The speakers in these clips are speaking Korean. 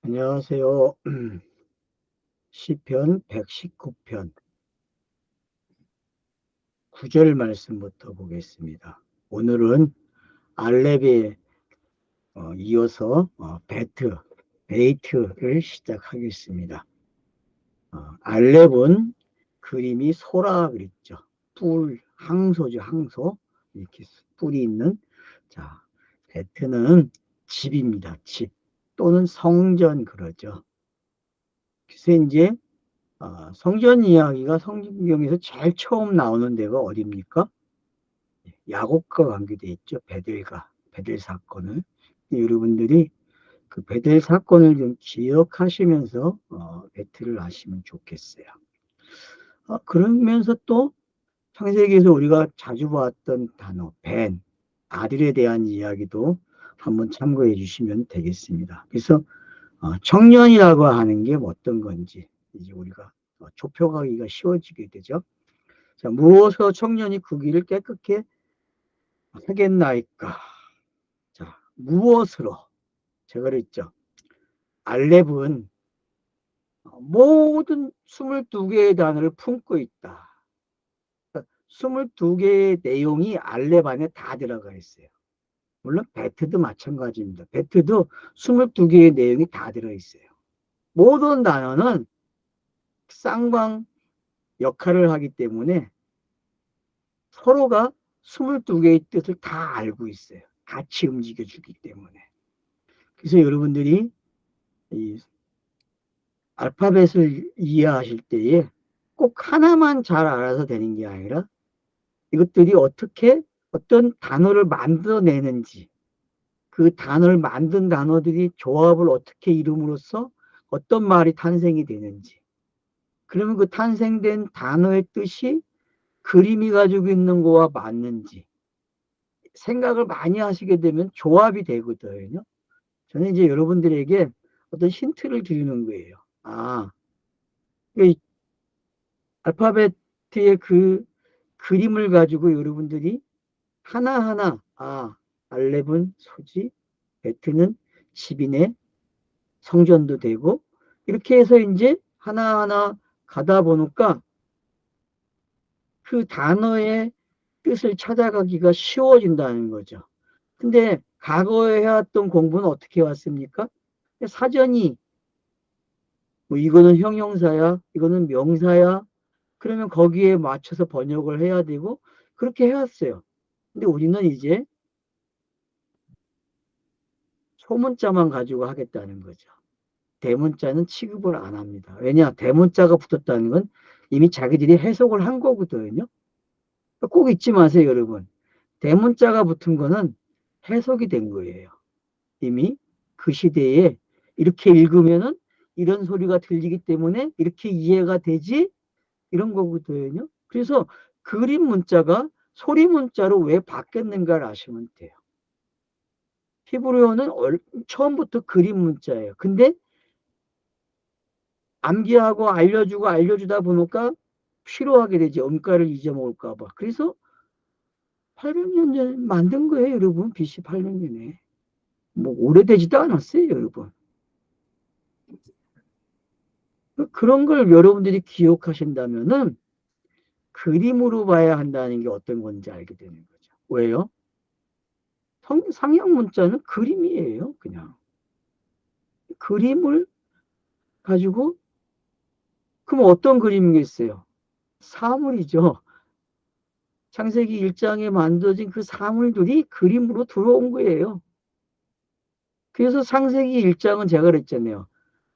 안녕하세요. 시편 119편 9절 말씀부터 보겠습니다. 오늘은 알렙에 이어서 베이트를 시작하겠습니다. 알렙은 그림이 소라 그랬죠. 항소죠, 항소. 이렇게 뿔이 있는. 자, 베트는 집입니다. 집 또는 성전 그러죠. 그래서 이제 성전 이야기가 성경에서 제일 처음 나오는 데가 어디입니까? 야곱과 관계되어 있죠. 베델 사건을. 여러분들이 그 베델 사건을 좀 기억하시면서 배틀을 하시면 좋겠어요. 그러면서 또 창세기에서 우리가 자주 봤던 단어 아들에 대한 이야기도 한번 참고해 주시면 되겠습니다. 그래서 청년이라고 하는 게 어떤 건지 이제 우리가 좁혀가기가 쉬워지게 되죠. 자, 무엇으로 청년이 그 길을 깨끗게 하겠나이까? 자, 무엇으로? 제가 그랬죠. 알렙은 모든 22개의 단어를 품고 있다. 22개의 내용이 알렙 안에 다 들어가 있어요. 물론 베트도 마찬가지입니다. 베트도 22개의 내용이 다 들어있어요. 모든 단어는 쌍방 역할을 하기 때문에 서로가 22개의 뜻을 다 알고 있어요. 같이 움직여주기 때문에. 그래서 여러분들이 이 알파벳을 이해하실 때에 꼭 하나만 잘 알아서 되는 게 아니라 이것들이 어떻게 어떤 단어를 만들어내는지 그 단어를 만든 단어들이 조합을 어떻게 이름으로써 어떤 말이 탄생이 되는지 그러면 그 탄생된 단어의 뜻이 그림이 가지고 있는 거와 맞는지 생각을 많이 하시게 되면 조합이 되거든요. 저는 이제 여러분들에게 어떤 힌트를 드리는 거예요. 이 알파벳의 그 그림을 가지고 여러분들이 하나하나, 알렙은 소지, 베트는 집이네, 성전도 되고, 이렇게 해서 이제 하나하나 가다 보니까 그 단어의 뜻을 찾아가기가 쉬워진다는 거죠. 근데 과거에 해왔던 공부는 어떻게 왔습니까? 사전이 뭐 이거는 형용사야, 이거는 명사야. 그러면 거기에 맞춰서 번역을 해야 되고 그렇게 해왔어요. 근데 우리는 이제 소문자만 가지고 하겠다는 거죠. 대문자는 취급을 안 합니다. 왜냐? 대문자가 붙었다는 건 이미 자기들이 해석을 한 거거든요. 꼭 잊지 마세요, 여러분. 대문자가 붙은 거는 해석이 된 거예요. 이미 그 시대에 이렇게 읽으면은 이런 소리가 들리기 때문에 이렇게 이해가 되지 이런 거거든요. 그래서 그림 문자가 소리 문자로 왜 바뀌었는가를 아시면 돼요. 히브리어는 처음부터 그림 문자예요. 근데 암기하고 알려주고 알려주다 보니까 필요하게 되지. 음가를 잊어먹을까 봐. 그래서 800년 전에 만든 거예요, 여러분. BC 800년에. 뭐 오래되지도 않았어요, 여러분. 그런 걸 여러분들이 기억하신다면은 그림으로 봐야 한다는 게 어떤 건지 알게 되는 거죠. 왜요? 상형 문자는 그림이에요, 그냥. 그림을 가지고, 그럼 어떤 그림이겠어요? 사물이죠. 창세기 1장에 만들어진 그 사물들이 그림으로 들어온 거예요. 그래서 창세기 1장은 제가 그랬잖아요.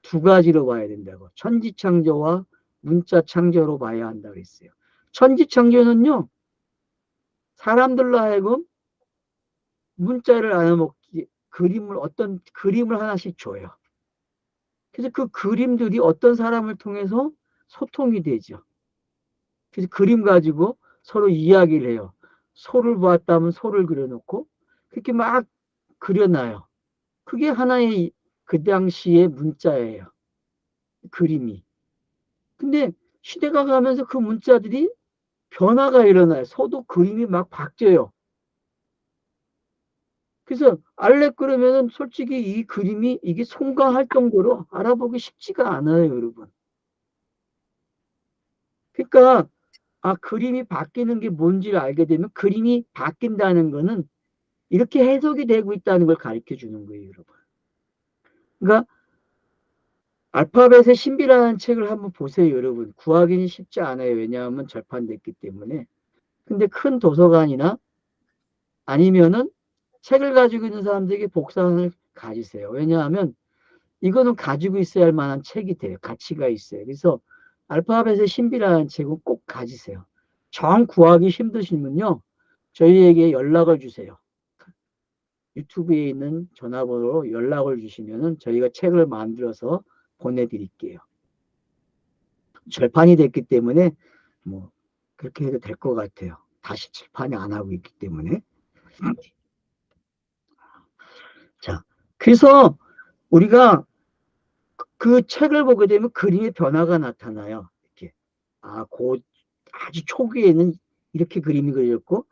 두 가지로 봐야 된다고. 천지창조와 문자창조로 봐야 한다고 그랬어요. 천지창조는요, 사람들로 하여금 문자를 알아먹기, 어떤 그림을 하나씩 줘요. 그래서 그 그림들이 어떤 사람을 통해서 소통이 되죠. 그래서 그림 가지고 서로 이야기를 해요. 소를 보았다면 소를 그려놓고 그렇게 막 그려놔요. 그게 하나의 그 당시의 문자예요. 그림이. 근데 시대가 가면서 그 문자들이 변화가 일어나요. 소도 그림이 막 바뀌어요. 그래서 알렙 그러면은 솔직히 이 그림이 이게 송강할 정도로 알아보기 쉽지가 않아요, 여러분. 그러니까 그림이 바뀌는 게 뭔지를 알게 되면 그림이 바뀐다는 거는 이렇게 해석이 되고 있다는 걸 가르쳐 주는 거예요, 여러분. 그러니까 알파벳의 신비라는 책을 한번 보세요, 여러분. 구하기는 쉽지 않아요. 왜냐하면 절판됐기 때문에. 근데 큰 도서관이나 아니면은 책을 가지고 있는 사람들에게 복사본을 가지세요. 왜냐하면 이거는 가지고 있어야 할 만한 책이 돼요. 가치가 있어요. 그래서 알파벳의 신비라는 책은 꼭 가지세요. 정 구하기 힘드시면요. 저희에게 연락을 주세요. 유튜브에 있는 전화번호로 연락을 주시면은 저희가 책을 만들어서 보내드릴게요. 절판이 됐기 때문에 뭐 그렇게 해도 될 것 같아요. 다시 출판이 안 하고 있기 때문에. 자, 그래서 우리가 그 책을 보게 되면 그림의 변화가 나타나요. 이렇게. 아주 초기에는 이렇게 그림이 그려졌고,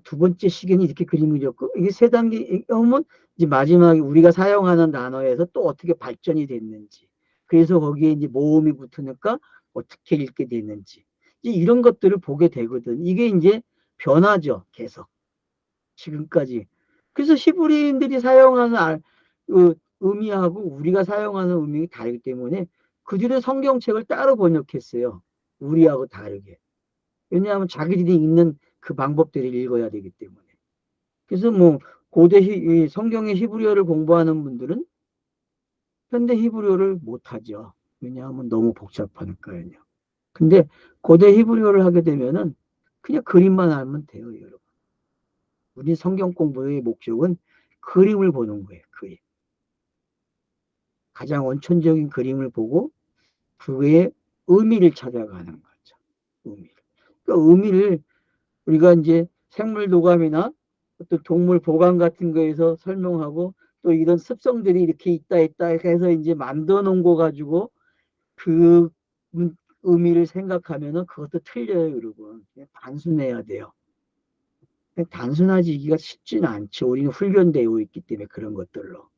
두 번째 시기에는 이렇게 그림이 그렸고, 이게 세 단계 오면 이제 마지막에 우리가 사용하는 단어에서 또 어떻게 발전이 됐는지. 그래서 거기에 이제 모음이 붙으니까 어떻게 읽게 됐는지. 이제 이런 것들을 보게 되거든. 이게 이제 변화죠, 계속. 지금까지. 그래서 히브리인들이 사용하는 의미하고 우리가 사용하는 의미가 다르기 때문에 그들의 성경책을 따로 번역했어요. 우리하고 다르게. 왜냐하면 자기들이 읽는 그 방법들을 읽어야 되기 때문에. 그래서 뭐 고대 성경의 히브리어를 공부하는 분들은 현대 히브리어를 못하죠. 왜냐하면 너무 복잡하니까요. 근데 고대 히브리어를 하게 되면은 그냥 그림만 알면 돼요, 여러분. 우리 성경 공부의 목적은 그림을 보는 거예요. 그림. 가장 원천적인 그림을 보고 그의 의미를 찾아가는 거죠. 의미를. 그러니까 의미를 우리가 이제 생물 도감이나 또 동물 보감 같은 거에서 설명하고 또 이런 습성들이 이렇게 있다 해서 이제 만들어 놓은 거 가지고 그 의미를 생각하면은 그것도 틀려요, 여러분. 단순해야 돼요. 단순하지기가 쉽지는 않죠. 우리는 훈련되어 있기 때문에 그런 것들로.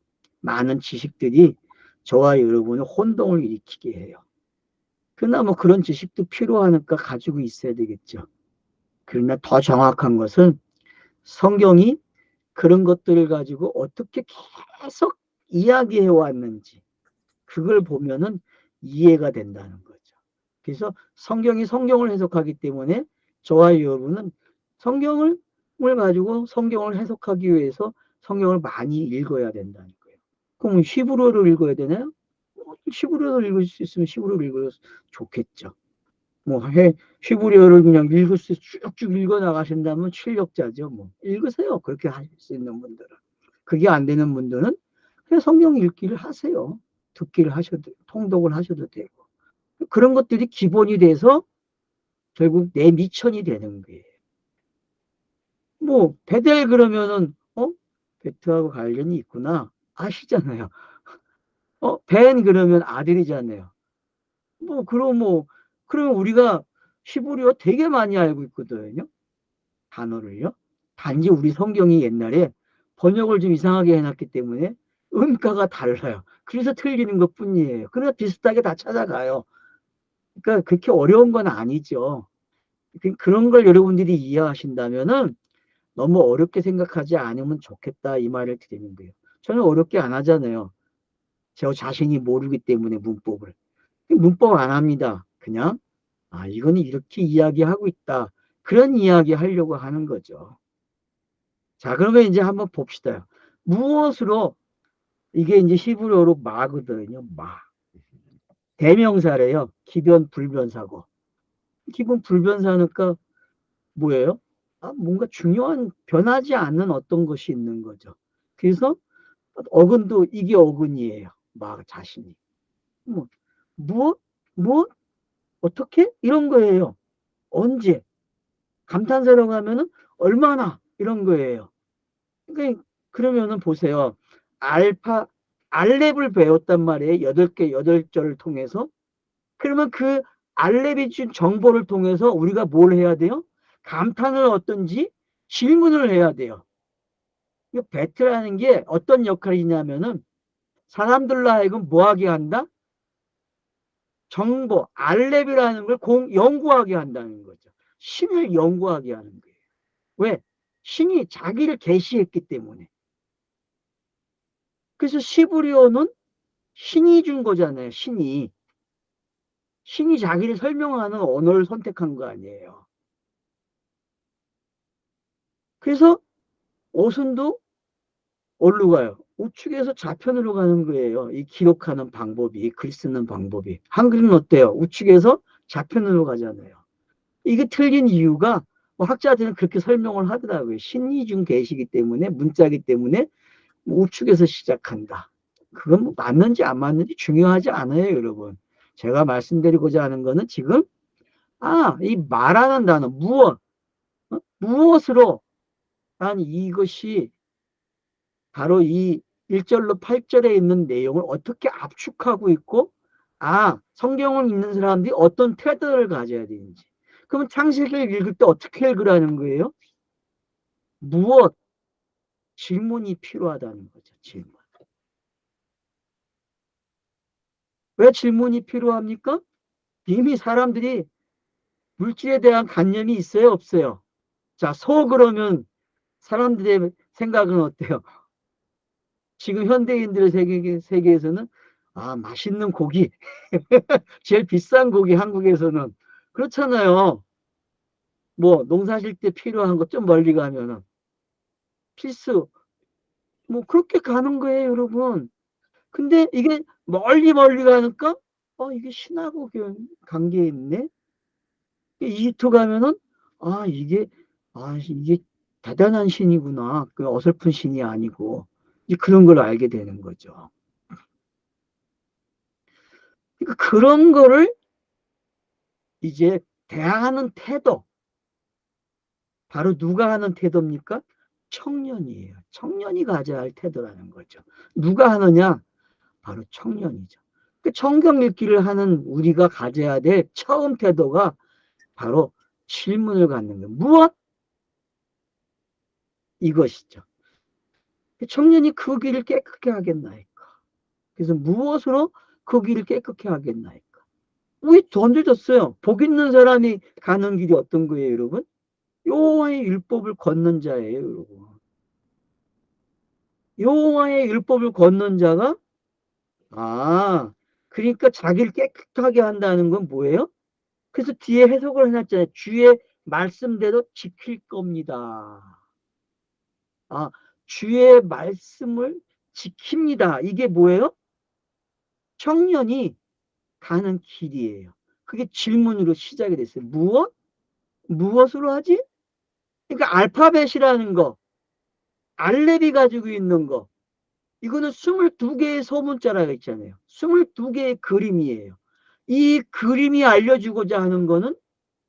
많은 지식들이 저와 여러분을 혼동을 일으키게 해요. 그러나 뭐 그런 지식도 필요하니까 가지고 있어야 되겠죠. 그러나 더 정확한 것은 성경이 그런 것들을 가지고 어떻게 계속 이야기해 왔는지 그걸 보면은 이해가 된다는 거죠. 그래서 성경이 성경을 해석하기 때문에 저와 여러분은 성경을 가지고 성경을 해석하기 위해서 성경을 많이 읽어야 된다는 거예요. 그럼 히브리어를 읽어야 되나요? 히브리어를 읽을 수 있으면 히브리어를 읽어도 좋겠죠. 뭐 히브리어를 그냥 읽을 수 쭉쭉 읽어 나가신다면 실력자죠. 뭐 읽으세요. 그렇게 하실 수 있는 분들은. 그게 안 되는 분들은 그냥 성경 읽기를 하세요. 듣기를 하셔도 통독을 하셔도 되고 그런 것들이 기본이 돼서 결국 내 미천이 되는 거예요. 뭐 베델 그러면은 베트하고 관련이 있구나 아시잖아요. 벤 그러면 아들이잖아요. 뭐 그러면 우리가 히브리어 되게 많이 알고 있거든요. 단어를요. 단지 우리 성경이 옛날에 번역을 좀 이상하게 해놨기 때문에 음가가 달라요. 그래서 틀리는 것 뿐이에요. 그러나 비슷하게 다 찾아가요. 그러니까 그렇게 어려운 건 아니죠. 그런 걸 여러분들이 이해하신다면은 너무 어렵게 생각하지 않으면 좋겠다 이 말을 드리는 거예요. 저는 어렵게 안 하잖아요. 저 자신이 모르기 때문에 문법을. 문법 안 합니다. 그냥 이거는 이렇게 이야기하고 있다. 그런 이야기 하려고 하는 거죠. 자, 그러면 이제 한번 봅시다. 무엇으로 이게 이제 히브리어로 마거든요. 마. 대명사래요. 기변 불변사고. 기본 불변사니까 뭐예요? 뭔가 중요한 변하지 않는 어떤 것이 있는 거죠. 그래서 어근도 이게 어근이에요. 마 자신이. 뭐, 무엇? 무엇? 어떻게? 이런 거예요. 언제? 감탄사라고 하면은 얼마나? 이런 거예요. 그러니까 그러면은 보세요. 알파 알렙을 배웠단 말이에요. 8개 8절을 통해서. 그러면 그 알렙이 준 정보를 통해서 우리가 뭘 해야 돼요? 감탄을 어떤지 질문을 해야 돼요. 이 배트라는 게 어떤 역할이냐면은 사람들로 하여금 뭐 하게 한다? 정보, 알렙이라는 걸 연구하게 한다는 거죠. 신을 연구하게 하는 거예요. 왜? 신이 자기를 계시했기 때문에. 그래서 시브리오는 신이 준 거잖아요. 신이 자기를 설명하는 언어를 선택한 거 아니에요. 그래서 어순도 어디로 가요? 우측에서 좌편으로 가는 거예요. 이 기록하는 방법이, 글 쓰는 방법이. 한글은 어때요? 우측에서 좌편으로 가잖아요. 이게 틀린 이유가 뭐 학자들은 그렇게 설명을 하더라고요. 신이 준 계시기 때문에, 문자기 때문에 우측에서 시작한다. 그건 뭐 맞는지 안 맞는지 중요하지 않아요, 여러분. 제가 말씀드리고자 하는 거는 지금, 이 말하는 단어, 무엇으로, 난 이것이 바로 이 1절로 8절에 있는 내용을 어떻게 압축하고 있고, 성경을 읽는 사람들이 어떤 태도를 가져야 되는지. 그러면 창세기를 읽을 때 어떻게 읽으라는 거예요? 무엇? 질문이 필요하다는 거죠, 질문. 왜 질문이 필요합니까? 이미 사람들이 물질에 대한 관념이 있어요, 없어요? 자, 그러면 사람들의 생각은 어때요? 지금 현대인들의 세계에서는 맛있는 고기, 제일 비싼 고기 한국에서는 그렇잖아요. 뭐 농사 질 때 필요한 것 좀 멀리 가면은 필수 뭐 그렇게 가는 거예요, 여러분. 근데 이게 멀리 가니까 이게 신하고 관계에 있네. 이집트 가면은 이게 이게 대단한 신이구나. 그 어설픈 신이 아니고 이제 그런 걸 알게 되는 거죠. 그러니까 그런 거를 이제 대항하는 태도, 바로 누가 하는 태도입니까? 청년이에요. 청년이 가져야 할 태도라는 거죠. 누가 하느냐? 바로 청년이죠. 그 성경 읽기를 하는 우리가 가져야 될 처음 태도가 바로 질문을 갖는 거예요. 무엇? 이것이죠. 청년이 그 길을 깨끗게 하겠나이까? 그래서 무엇으로 그 길을 깨끗게 하겠나이까? 왜 던져졌어요? 복 있는 사람이 가는 길이 어떤 거예요, 여러분? 여호와의 율법을 걷는 자예요, 여러분. 여호와의 율법을 걷는 자가 그러니까 자기를 깨끗하게 한다는 건 뭐예요? 그래서 뒤에 해석을 해놨잖아요. 주의 말씀대로 지킬 겁니다. 주의 말씀을 지킵니다. 이게 뭐예요? 청년이 가는 길이에요. 그게 질문으로 시작이 됐어요. 무엇? 무엇으로 하지? 그러니까 알파벳이라는 거, 알렙이 가지고 있는 거, 이거는 22개의 소문자라고 있잖아요. 22개의 그림이에요. 이 그림이 알려주고자 하는 거는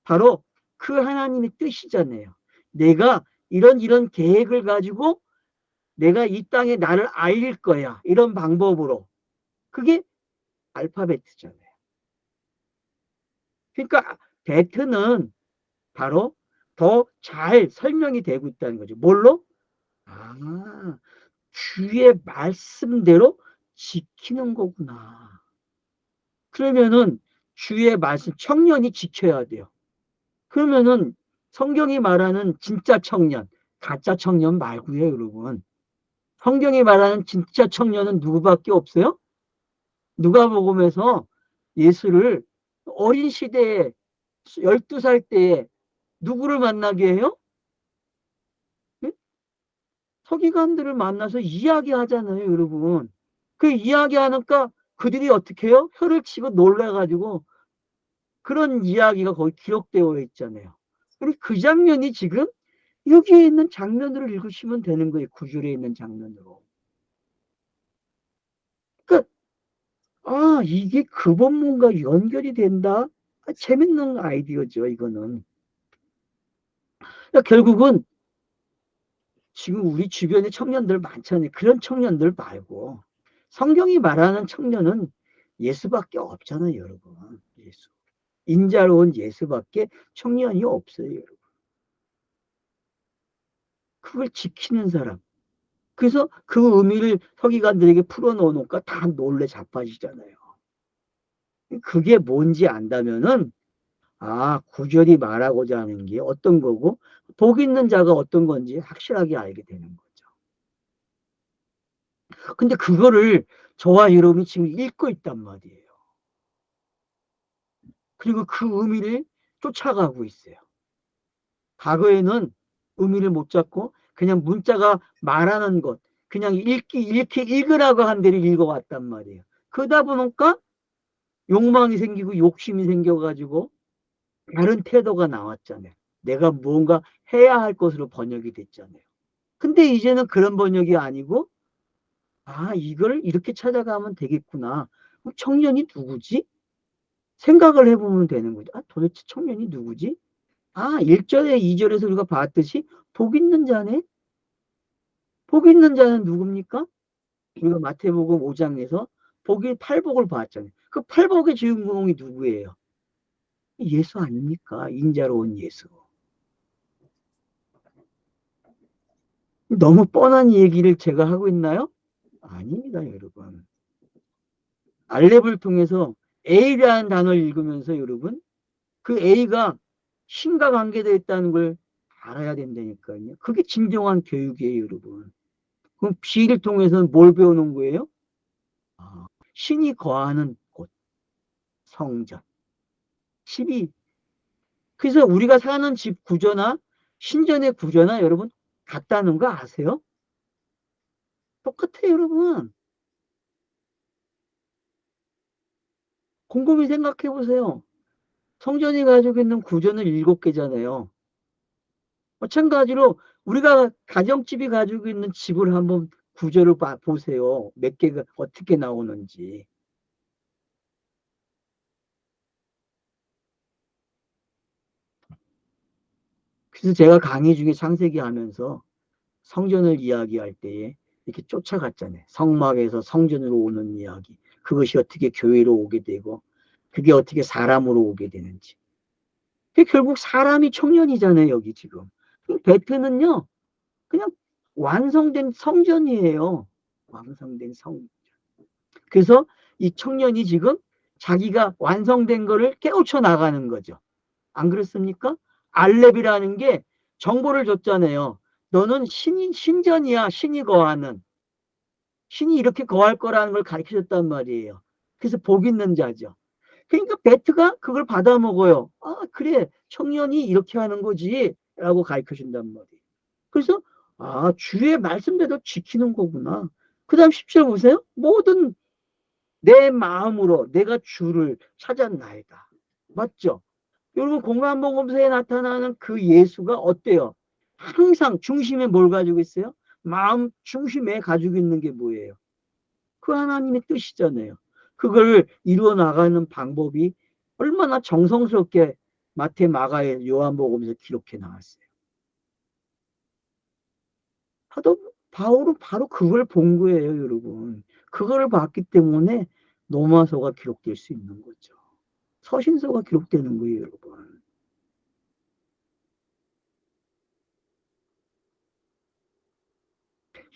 바로 그 하나님의 뜻이잖아요. 내가 이런 계획을 가지고 내가 이 땅에 나를 알릴 거야. 이런 방법으로. 그게 알파벳이잖아요. 그러니까 베트는 바로 더 잘 설명이 되고 있다는 거죠. 뭘로? 아, 주의 말씀대로 지키는 거구나. 그러면은 주의 말씀, 청년이 지켜야 돼요. 그러면은 성경이 말하는 진짜 청년, 가짜 청년 말고요, 여러분. 성경이 말하는 진짜 청년은 누구밖에 없어요? 누가복음에서 예수를 어린 시대에 12살 때에 누구를 만나게 해요? 예? 서기관들을 만나서 이야기하잖아요, 여러분. 그 이야기하니까 그들이 어떻게 해요? 혀를 치고 놀라가지고 그런 이야기가 거기 기록되어 있잖아요. 그리고 그 장면이 지금 여기에 있는 장면으로 읽으시면 되는 거예요. 구절에 있는 장면으로. 그러니까 이게 그 본문과 연결이 된다? 재밌는 아이디어죠, 이거는. 그러니까 결국은 지금 우리 주변에 청년들 많잖아요. 그런 청년들 말고 성경이 말하는 청년은 예수밖에 없잖아요, 여러분. 예수. 인자로운 예수밖에 청년이 없어요, 여러분. 그걸 지키는 사람. 그래서 그 의미를 서기관들에게 풀어놓으니까 다 놀래 자빠지잖아요. 그게 뭔지 안다면은, 아, 구절이 말하고자 하는 게 어떤 거고, 복 있는 자가 어떤 건지 확실하게 알게 되는 거죠. 근데 그거를 저와 여러분이 지금 읽고 있단 말이에요. 그리고 그 의미를 쫓아가고 있어요. 과거에는 의미를 못 잡고 그냥 문자가 말하는 것, 그냥 읽으라고 한 대로 읽어왔단 말이에요. 그러다 보니까 욕망이 생기고 욕심이 생겨가지고 다른 태도가 나왔잖아요. 내가 무언가 해야 할 것으로 번역이 됐잖아요. 근데 이제는 그런 번역이 아니고, 아, 이걸 이렇게 찾아가면 되겠구나. 그럼 청년이 누구지? 생각을 해보면 되는 거죠. 아, 도대체 청년이 누구지? 아, 1절에 2절에서 우리가 봤듯이 복 있는 자네? 복 있는 자는 누굽니까? 우리가 마태복음 5장에서 팔복을 봤잖아요. 그 팔복의 주인공이 누구예요? 예수 아닙니까? 인자로 온 예수. 너무 뻔한 얘기를 제가 하고 있나요? 아닙니다, 여러분. 알렙을 통해서 A라는 단어를 읽으면서 여러분, 그 A가 신과 관계되어 있다는 걸 알아야 된다니까요. 그게 진정한 교육이에요, 여러분. 그럼 B를 통해서는 뭘 배우는 거예요? 아, 신이 거하는 곳, 성전. 12. 그래서 우리가 사는 집 구조나 신전의 구조나 여러분 같다는 거 아세요? 똑같아요, 여러분. 곰곰이 생각해 보세요. 성전이 가지고 있는 구조는 7개잖아요. 마찬가지로 우리가 가정집이 가지고 있는 집을 한번 구조를 보세요. 몇 개가 어떻게 나오는지. 그래서 제가 강의 중에 창세기 하면서 성전을 이야기할 때에 이렇게 쫓아갔잖아요. 성막에서 성전으로 오는 이야기. 그것이 어떻게 교회로 오게 되고 그게 어떻게 사람으로 오게 되는지. 그게 결국 사람이 청년이잖아요, 여기 지금. 베트는요, 그냥 완성된 성전이에요. 완성된 성. 그래서 이 청년이 지금 자기가 완성된 거를 깨우쳐 나가는 거죠. 안 그렇습니까? 알렙이라는 게 정보를 줬잖아요. 너는 신전이야, 신이 거하는. 신이 이렇게 거할 거라는 걸 가르쳐 줬단 말이에요. 그래서 복 있는 자죠. 그러니까 베트가 그걸 받아 먹어요. 아, 그래. 청년이 이렇게 하는 거지. 라고 가르쳐 준단 말이에요. 그래서, 아, 주의 말씀대로 지키는 거구나. 그 다음 10절 보세요. 모든 내 마음으로 내가 주를 찾았나이다. 맞죠? 여러분, 공간복음서에 나타나는 그 예수가 어때요? 항상 중심에 뭘 가지고 있어요? 마음 중심에 가지고 있는 게 뭐예요? 그 하나님의 뜻이잖아요. 그걸 이루어 나가는 방법이 얼마나 정성스럽게 마태, 마가의 요한복음에서 기록해 나왔어요. 바울은 바로 그걸 본 거예요, 여러분. 그걸 봤기 때문에 로마서가 기록될 수 있는 거죠. 서신서가 기록되는 거예요, 여러분.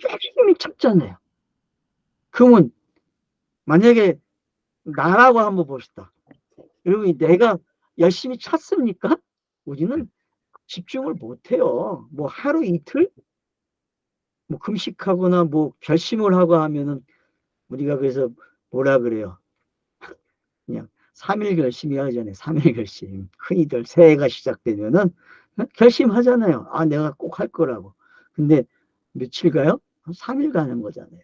열심히 찾잖아요. 그러면 만약에 나라고 한번 봅시다. 여러분, 내가 열심히 찾습니까? 우리는 집중을 못해요. 뭐 하루 이틀? 뭐 금식하거나 뭐 결심을 하고 하면은 우리가 그래서 뭐라 그래요? 그냥 3일 결심이 하잖아요. 3일 결심. 흔히들 새해가 시작되면은 결심하잖아요. 아, 내가 꼭 할 거라고. 근데 며칠 가요? 3일 가는 거잖아요.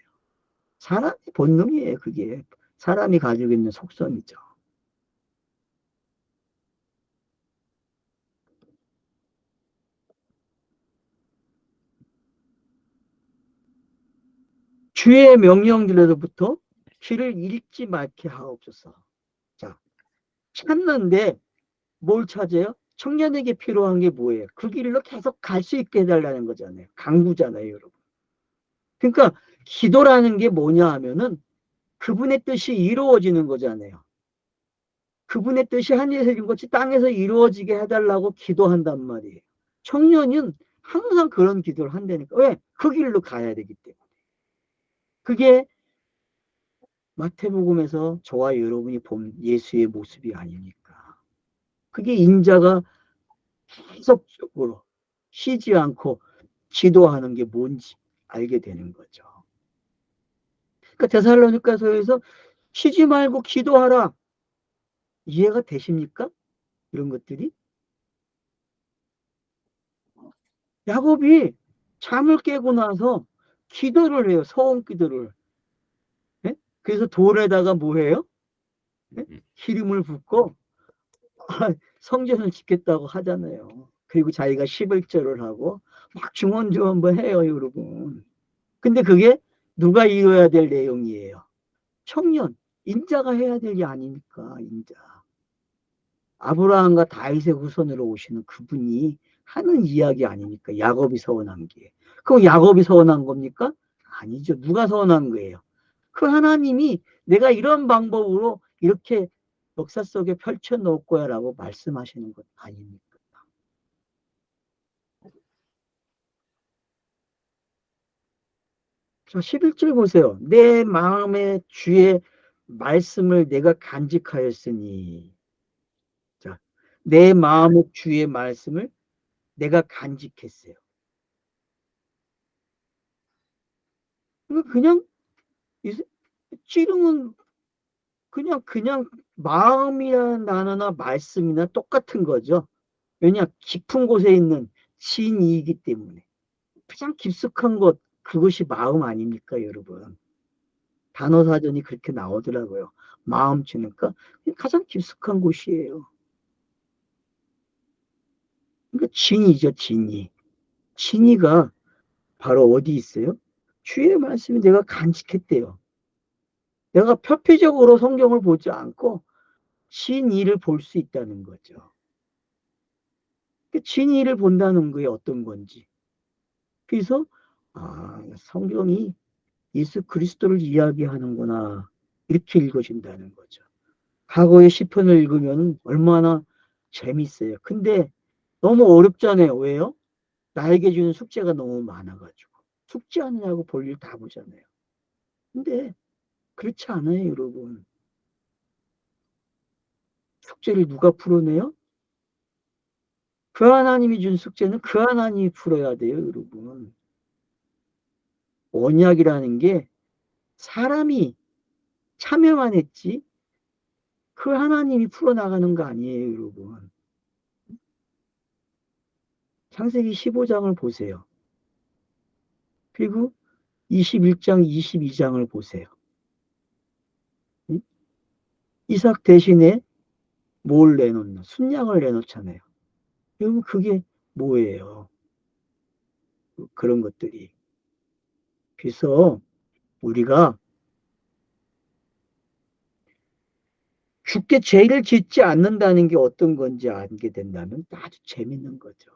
사람의 본능이에요, 그게. 사람이 가지고 있는 속성이죠. 주의 명령들로부터 길을 잃지 말게 하옵소서. 자, 찾는데 뭘 찾아요? 청년에게 필요한 게 뭐예요? 그 길로 계속 갈 수 있게 해달라는 거잖아요. 강구잖아요, 여러분. 그러니까 기도라는 게 뭐냐 하면은 그분의 뜻이 이루어지는 거잖아요. 그분의 뜻이 하늘에서 이룬 것이 땅에서 이루어지게 해달라고 기도한단 말이에요. 청년은 항상 그런 기도를 한다니까. 왜? 그 길로 가야 되기 때문에. 그게 마태복음에서 저와 여러분이 본 예수의 모습이 아닙니까? 그게 인자가 계속적으로 쉬지 않고 기도하는 게 뭔지 알게 되는 거죠. 그러니까 데살로니가서에서 쉬지 말고 기도하라. 이해가 되십니까? 이런 것들이. 야곱이 잠을 깨고 나서 기도를 해요. 소원 기도를. 예? 그래서 돌에다가 뭐 해요? 예? 기름을 붓고 성전을 짓겠다고 하잖아요. 그리고 자기가 11절을 하고 막 중언중언 뭐 해요, 여러분. 근데 그게 누가 이뤄야 될 내용이에요? 청년, 인자가 해야 될 게 아닙니까? 인자. 아브라함과 다윗의 후손으로 오시는 그분이 하는 이야기 아닙니까? 야곱이 서원한 게. 그럼 야곱이 서원한 겁니까? 아니죠. 누가 서원한 거예요? 그 하나님이 내가 이런 방법으로 이렇게 역사 속에 펼쳐 놓을 거야 라고 말씀하시는 것 아닙니까? 자, 11절 보세요. 내 마음의 주의 말씀을 내가 간직하였으니. 자, 내 마음의 주의 말씀을 내가 간직했어요. 그냥 찌르면 그냥 마음이나 단어나 말씀이나 똑같은 거죠. 왜냐 깊은 곳에 있는 진이이기 때문에 가장 깊숙한 곳 그것이 마음 아닙니까, 여러분? 단어사전이 그렇게 나오더라고요. 마음 치니까 가장 깊숙한 곳이에요. 그러니까 진이죠, 진이. 진이가 바로 어디 있어요? 주의 말씀이 내가 간직했대요. 내가 표피적으로 성경을 보지 않고 진이를 볼 수 있다는 거죠. 진이를 본다는 게 어떤 건지. 그래서 성경이 예수 그리스도를 이야기하는구나 이렇게 읽어진다는 거죠. 과거의 시편을 읽으면 얼마나 재밌어요. 근데 너무 어렵잖아요. 왜요? 나에게 주는 숙제가 너무 많아가지고. 숙제하느냐고 볼 일 다 보잖아요. 근데 그렇지 않아요, 여러분. 숙제를 누가 풀어내요? 그 하나님이 준 숙제는 그 하나님이 풀어야 돼요, 여러분. 언약이라는 게 사람이 참여만 했지 그 하나님이 풀어나가는 거 아니에요, 여러분. 창세기 15장을 보세요. 그리고 21장, 22장을 보세요. 이삭 대신에 뭘 내놓나? 순양을 내놓잖아요. 여러분, 그게 뭐예요? 그런 것들이. 그래서 우리가 죽게 죄를 짓지 않는다는 게 어떤 건지 알게 된다면 아주 재밌는 거죠.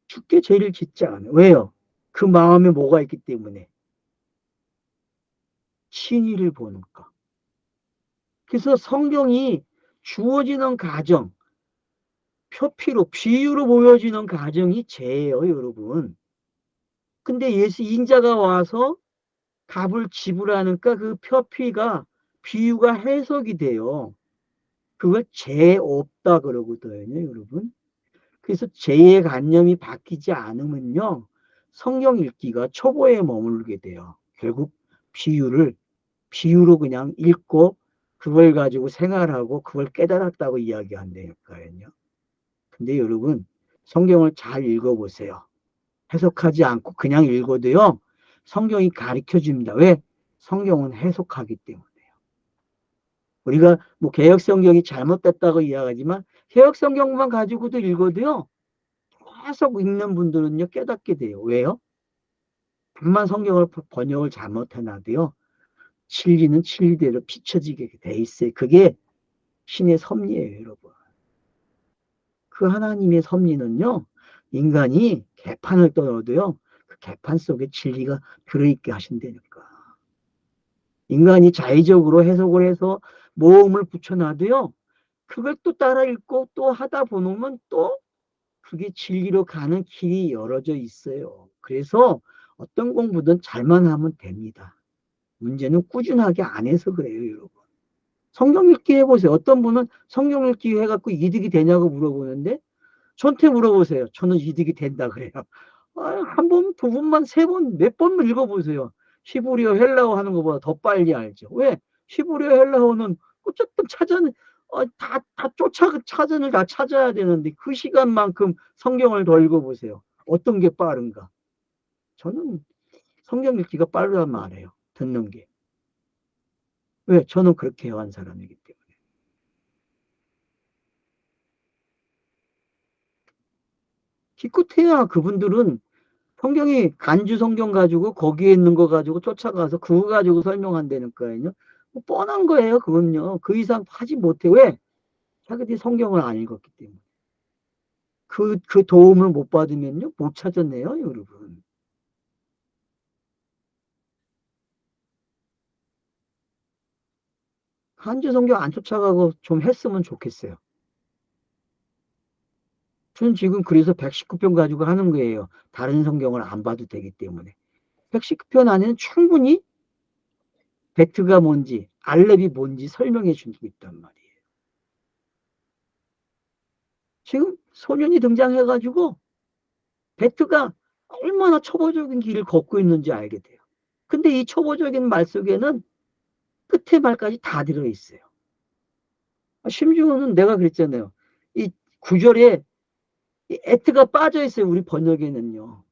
죽게 죄를 짓지 않아요. 왜요? 그 마음에 뭐가 있기 때문에. 신의를 보니까. 그래서 성경이 주어지는 가정, 표피로, 비유로 보여지는 가정이 죄예요, 여러분. 근데 예수 인자가 와서 값을 지불하니까 그 표피가, 비유가 해석이 돼요. 그걸 죄 없다 그러거든요, 여러분. 그래서 죄의 관념이 바뀌지 않으면요, 성경 읽기가 초보에 머물게 돼요. 결국 비유를 비유로 그냥 읽고 그걸 가지고 생활하고 그걸 깨달았다고 이야기한다니까요. 근데 여러분 성경을 잘 읽어보세요. 해석하지 않고 그냥 읽어도요. 성경이 가르쳐 줍니다. 왜? 성경은 해석하기 때문에요. 우리가 뭐 개혁 성경이 잘못됐다고 이야기하지만 개혁 성경만 가지고도 읽어도요. 계속 읽는 분들은요 깨닫게 돼요. 왜요? 암만 성경을 번역을 잘못해놔도요. 진리는 진리대로 비춰지게 돼 있어요. 그게 신의 섭리예요, 여러분. 그 하나님의 섭리는요, 인간이 개판을 떨어도요, 그 개판 속에 진리가 들어있게 하신다니까. 인간이 자의적으로 해석을 해서 모음을 붙여놔도요, 그걸 또 따라 읽고 또 하다 보면 또 그게 진리로 가는 길이 열어져 있어요. 그래서 어떤 공부든 잘만 하면 됩니다. 문제는 꾸준하게 안 해서 그래요, 여러분. 성경 읽기 해보세요. 어떤 분은 성경 읽기 해갖고 이득이 되냐고 물어보는데, 저한테 물어보세요. 저는 이득이 된다 그래요. 한 번, 두 번만, 세 번, 몇 번만 읽어보세요. 히브리어, 헬라어 하는 것보다 더 빨리 알죠. 왜? 히브리어, 헬라어는 어쨌든 다 차전을 다 찾아야 되는데 그 시간만큼 성경을 더 읽어보세요. 어떤 게 빠른가? 저는 성경 읽기가 빠르단 말이에요. 듣는 게. 왜? 저는 그렇게 해온 사람이기 때문에. 기껏해야 그분들은 성경이 간주 성경 가지고 거기에 있는 거 가지고 쫓아가서 그거 가지고 설명한다니까요. 뭐 뻔한 거예요, 그건요. 그 이상 하지 못해. 왜? 자기들이 성경을 안 읽었기 때문에. 그 도움을 못 받으면요, 못 찾았네요, 여러분. 간주 성경 안 쫓아가고 좀 했으면 좋겠어요. 저는 지금 그래서 119편 가지고 하는 거예요. 다른 성경을 안 봐도 되기 때문에. 119편 안에는 충분히 베트가 뭔지, 알렙이 뭔지 설명해 주고 있단 말이에요. 지금 소년이 등장해가지고 베트가 얼마나 초보적인 길을 걷고 있는지 알게 돼요. 근데 이 초보적인 말 속에는 끝에 말까지 다 들어있어요. 심지어는 내가 그랬잖아요. 이 구절에 이 에트가 빠져 있어요. 우리 번역에는요.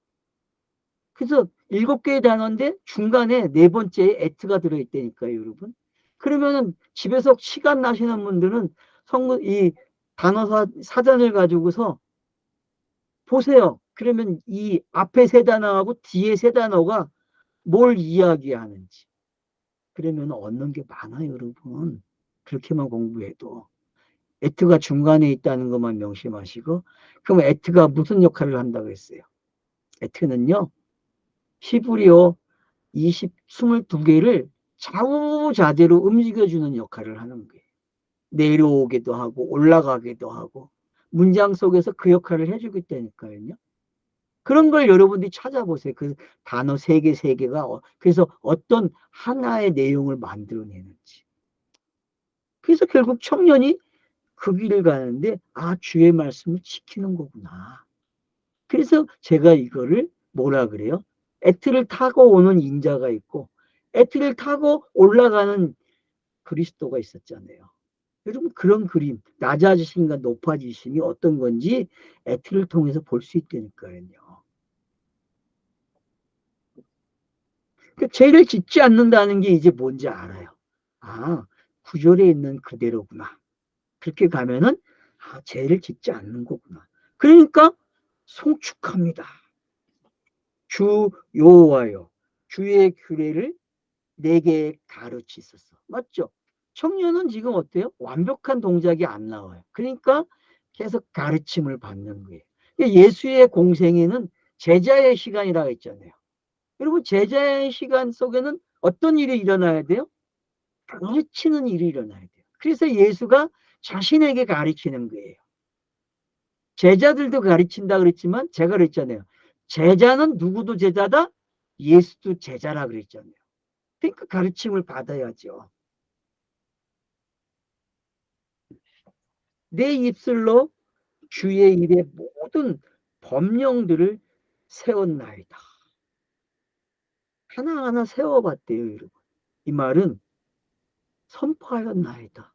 그래서 7개의 단어인데 중간에 네 번째에 에트가 들어있다니까요, 여러분. 그러면은 집에서 시간 나시는 분들은 이 단어 사전을 가지고서 보세요. 그러면 이 앞에 세 단어하고 뒤에 세 단어가 뭘 이야기하는지. 그러면 얻는 게 많아요, 여러분. 그렇게만 공부해도. 에트가 중간에 있다는 것만 명심하시고, 그럼 에트가 무슨 역할을 한다고 했어요? 에트는요, 히브리어 22개를 좌우자재로 움직여주는 역할을 하는 거예요. 내려오기도 하고, 올라가기도 하고, 문장 속에서 그 역할을 해주기 때니까요. 그런 걸 여러분들이 찾아보세요. 그 단어 세 개가 그래서 어떤 하나의 내용을 만들어내는지. 그래서 결국 청년이 그 길을 가는데 주의 말씀을 지키는 거구나. 그래서 제가 이거를 뭐라 그래요? 애틀을 타고 오는 인자가 있고 애틀을 타고 올라가는 그리스도가 있었잖아요. 여러분 그런 그림, 낮아지심과 높아지심이 어떤 건지 애틀을 통해서 볼 수 있다니까요. 죄를 짓지 않는다는 게 이제 뭔지 알아요. 구절에 있는 그대로구나. 그렇게 가면은 죄를 짓지 않는 거구나. 그러니까 송축합니다. 주 여호와여, 주의 규례를 내게 가르치소서. 맞죠? 청년은 지금 어때요? 완벽한 동작이 안 나와요. 그러니까 계속 가르침을 받는 거예요. 예수의 공생애는 제자의 시간이라고 했잖아요. 그리고 제자의 시간 속에는 어떤 일이 일어나야 돼요? 가르치는 일이 일어나야 돼요. 그래서 예수가 자신에게 가르치는 거예요. 제자들도 가르친다 그랬지만 제가 그랬잖아요. 제자는 누구도 제자다? 예수도 제자라 그랬잖아요. 그러니까 가르침을 받아야죠. 내 입술로 주의 일의 모든 법령들을 세웠나이다. 하나하나 세워봤대요, 여러분. 이 말은 선포하였나이다.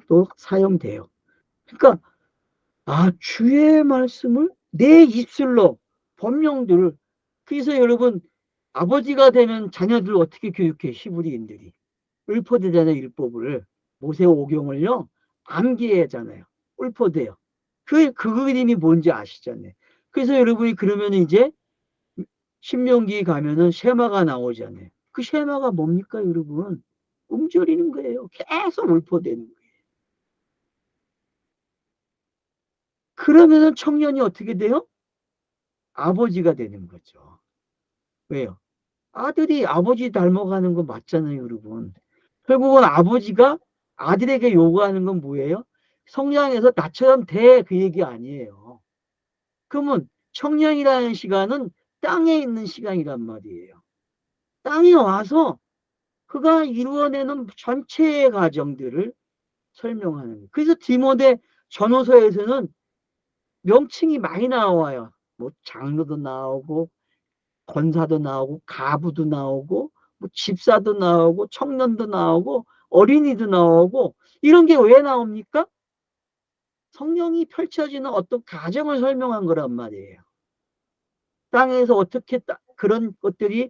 또 사용돼요. 그러니까 주의 말씀을 내 입술로 법령들을 그래서 여러분 아버지가 되면 자녀들 어떻게 교육해 히브리인들이 읊어대잖아요 율법을 모세 오경을요 암기하잖아요 읊어대요 그 그림이 뭔지 아시잖아요 그래서 여러분이 그러면 이제 신명기 가면은 쉐마가 나오잖아요 그 쉐마가 뭡니까 여러분 음절이는 거예요 계속 읊어대는 거예요 그러면은 청년이 어떻게 돼요? 아버지가 되는 거죠. 왜요? 아들이 아버지 닮아가는 건 맞잖아요, 여러분. 결국은 아버지가 아들에게 요구하는 건 뭐예요? 성장해서 나처럼 돼, 그 얘기 아니에요. 그러면 청년이라는 시간은 땅에 있는 시간이란 말이에요. 땅에 와서 그가 이루어내는 전체의 과정들을 설명하는 거예요. 그래서 디모데 전후서에서는 명칭이 많이 나와요. 뭐 장로도 나오고 권사도 나오고 가부도 나오고 뭐 집사도 나오고 청년도 나오고 어린이도 나오고 이런 게 왜 나옵니까? 성령이 펼쳐지는 어떤 과정을 설명한 거란 말이에요. 땅에서 어떻게 그런 것들이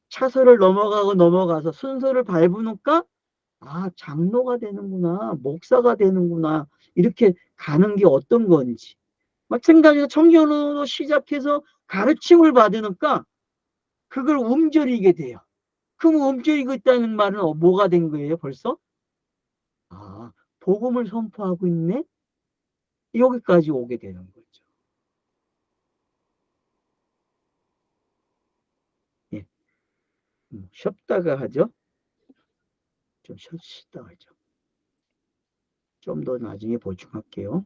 차서를 넘어가고 넘어가서 순서를 밟으니까 아, 장로가 되는구나, 목사가 되는구나, 이렇게 가는 게 어떤 건지. 마찬가지로 청년으로 시작해서 가르침을 받으니까 그걸 움절이게 돼요. 그럼 움절이고 있다는 말은 뭐가 된 거예요, 벌써? 아, 복음을 선포하고 있네? 여기까지 오게 되는 거죠. 예, 쉬었다가 하죠. 좀 쉬었다 하죠. 좀 더 나중에 보충할게요.